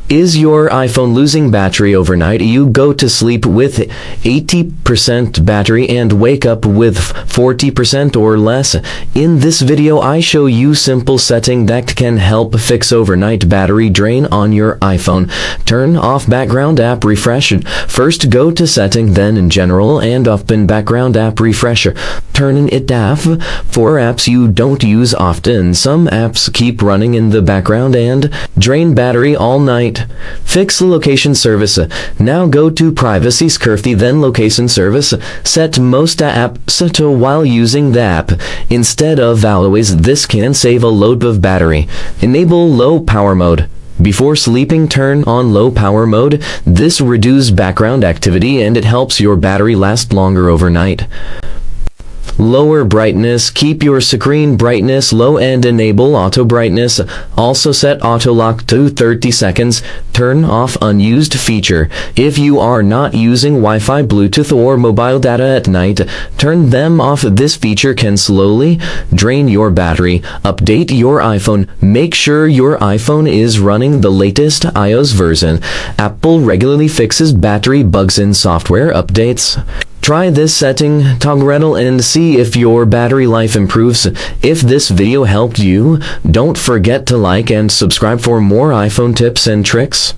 Is your iPhone losing battery overnight? You go to sleep with 80% battery and wake up with 40% or less. In this video, I show you simple setting that can help fix overnight battery drain on your iPhone. Turn off background app refresh. First go to setting, then in general and open background app refresh. Turn it off for apps you don't use often. Some apps keep running in the background and drain battery all night. Fix location service. Now go to privacy security, then location service. Set most apps to while using the app instead of always. This can save a load of battery. Enable low power mode. Before sleeping, turn on low power mode. This reduces background activity and it helps your battery last longer overnight. Lower brightness. Keep your screen brightness low and enable auto brightness. Also set auto lock to 30 seconds. Turn off unused feature. If you are not using Wi-Fi, Bluetooth, or mobile data at night, turn them off. This feature can slowly drain your battery. Update your iPhone. Make sure your iPhone is running the latest iOS version. Apple regularly fixes battery bugs in software updates. Try this setting, toggle and see if your battery life improves. If this video helped you, don't forget to like and subscribe for more iPhone tips and tricks.